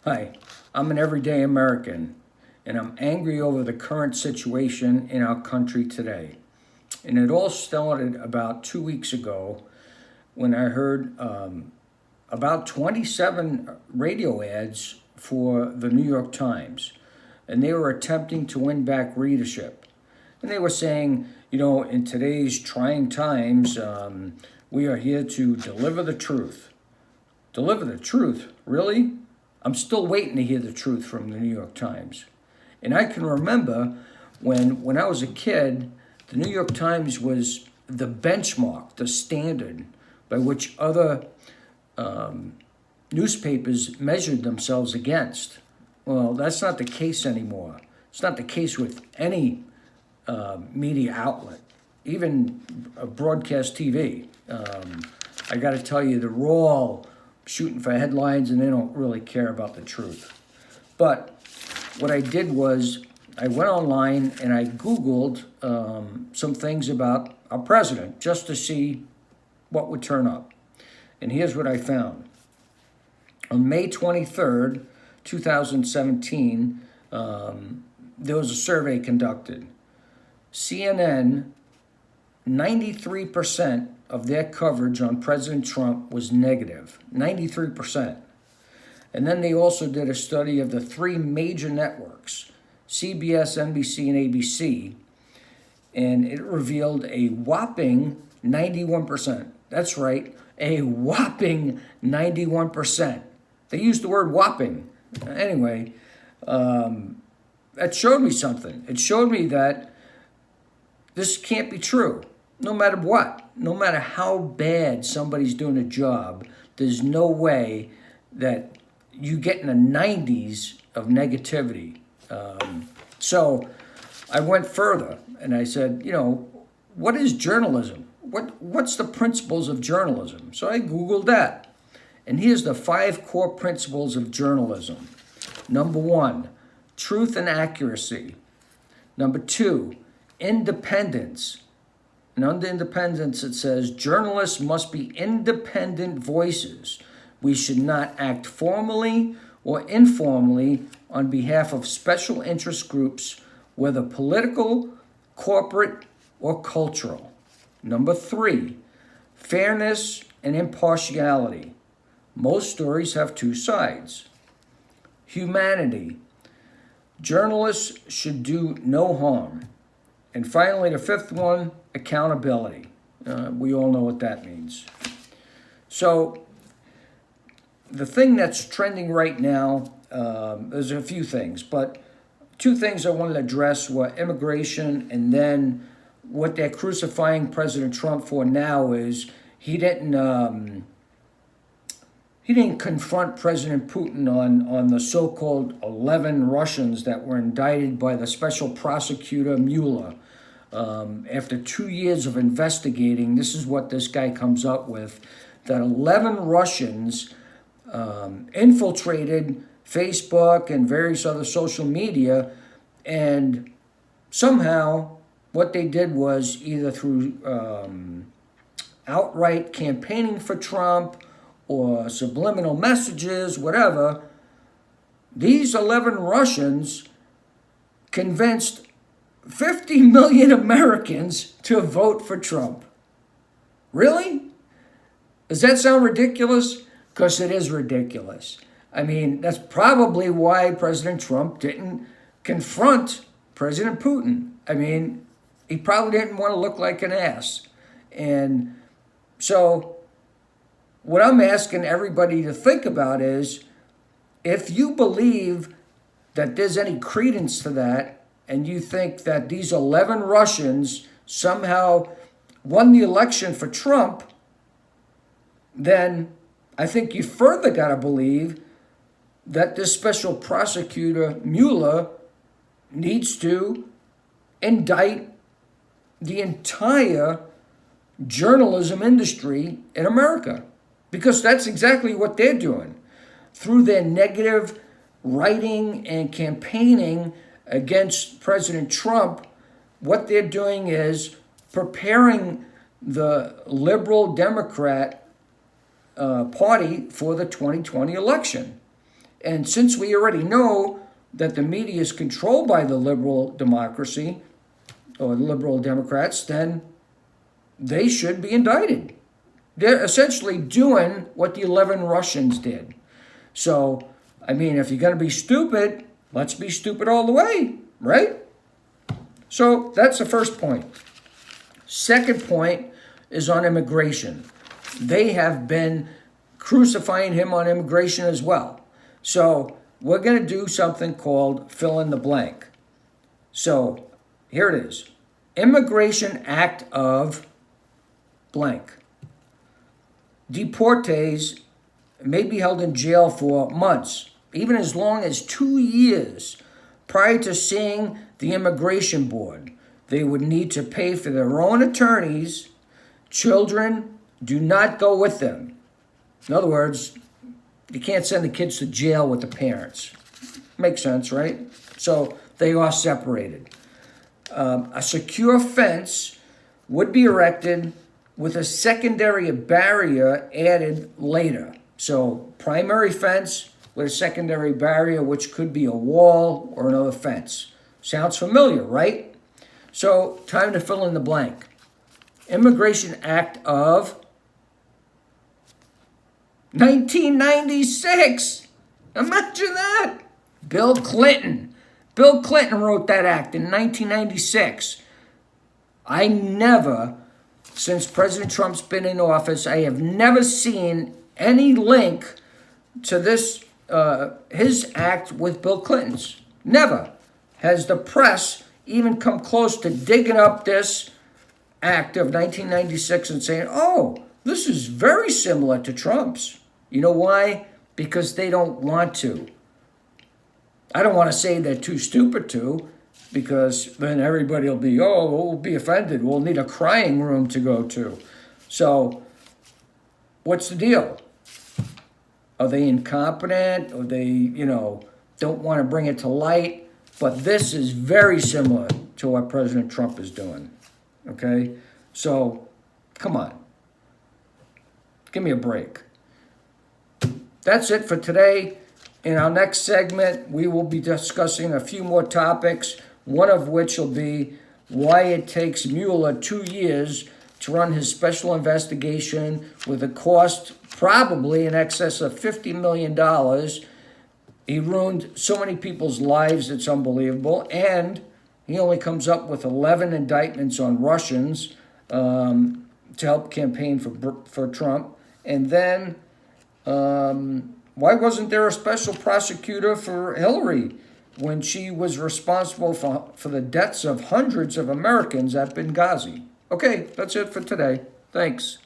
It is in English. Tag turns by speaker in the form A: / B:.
A: Hi, I'm an everyday American, and I'm angry over the current situation in our country today. And it all started about 2 weeks ago when I heard about 27 radio ads for the New York Times, and they were attempting to win back readership. And they were saying, in today's trying times, we are here to deliver the truth. Deliver the truth? Really? I'm still waiting to hear the truth from the New York Times. And I can remember when I was a kid, the New York Times was the benchmark, the standard by which other newspapers measured themselves against. Well, that's not the case anymore. It's not the case with any media outlet, even broadcast TV. I got to tell you, they're all shooting for headlines and they don't really care about the truth. But what I did was I went online and I Googled some things about our president just to see what would turn up. And here's what I found. On May 23rd, 2017, there was a survey conducted. CNN, 93% of their coverage on President Trump was negative, 93%. And then they also did a study of the three major networks, CBS, NBC, and ABC, and it revealed a whopping 91%. That's right, a whopping 91%. They used the word whopping. Anyway, that showed me something. It showed me that this can't be true, no matter what. No matter how bad somebody's doing a job, there's no way that you get in the 90s of negativity. So I went further and I said, what is journalism? What's the principles of journalism? So I Googled that. And here's the 5 core principles of journalism. Number 1, truth and accuracy. Number 2, independence. And under independence, it says journalists must be independent voices. We should not act formally or informally on behalf of special interest groups, whether political, corporate, or cultural. Number 3, fairness and impartiality. Most stories have 2 sides. Humanity. Journalists should do no harm. And finally, the 5th one, accountability. We all know what that means. So the thing that's trending right now, there's a few things, but 2 things I wanted to address were immigration, and then what they're crucifying President Trump for now is he didn't confront President Putin on the so-called 11 Russians that were indicted by the special prosecutor Mueller. After 2 years of investigating, this is what this guy comes up with, that 11 Russians infiltrated Facebook and various other social media, and somehow what they did was either through outright campaigning for Trump or subliminal messages, whatever, these 11 Russians convinced 50 million Americans to vote for Trump. Really? Does that sound ridiculous? Because it is ridiculous. I mean, that's probably why President Trump didn't confront President Putin. I mean, he probably didn't want to look like an ass. And so what I'm asking everybody to think about is, if you believe that there's any credence to that, and you think that these 11 Russians somehow won the election for Trump, then I think you further got to believe that this special prosecutor, Mueller, needs to indict the entire journalism industry in America. Because that's exactly what they're doing. Through their negative writing and campaigning against President Trump, what they're doing is preparing the liberal Democrat Party for the 2020 election. And since we already know that the media is controlled by the liberal democracy or the liberal Democrats, then they should be indicted. They're essentially doing what the 11 Russians did. So, I mean, if you're going to be stupid, let's be stupid all the way, right? So that's the first point. Second point is on immigration. They have been crucifying him on immigration as well. So we're going to do something called fill in the blank. So here it is. Immigration Act of blank. Deportees may be held in jail for months, even as long as 2 years prior to seeing the immigration board. They would need to pay for their own attorneys. Children do not go with them. In other words, you can't send the kids to jail with the parents. Makes sense, right? So they are separated. A secure fence would be erected with a secondary barrier added later. So primary fence with a secondary barrier, which could be a wall or another fence. Sounds familiar, right? So time to fill in the blank. Immigration Act of 1996. Imagine that. Bill Clinton. Bill Clinton wrote that act in 1996. I never, since President Trump's been in office, I have never seen any link to this, his act with Bill Clinton's. Never has the press even come close to digging up this act of 1996 and saying, oh, this is very similar to Trump's. You know why? Because they don't want to. I don't want to say they're too stupid to, because then everybody will be, oh, we'll be offended. We'll need a crying room to go to. So what's the deal? Are they incompetent? Or they, don't want to bring it to light? But this is very similar to what President Trump is doing. Okay? So, come on. Give me a break. That's it for today. In our next segment, we will be discussing a few more topics, one of which will be why it takes Mueller 2 years to run his special investigation with a cost probably in excess of $50 million. He ruined so many people's lives, it's unbelievable. And he only comes up with 11 indictments on Russians to help campaign for Trump. And then why wasn't there a special prosecutor for Hillary when she was responsible for the deaths of hundreds of Americans at Benghazi? Okay, that's it for today. Thanks.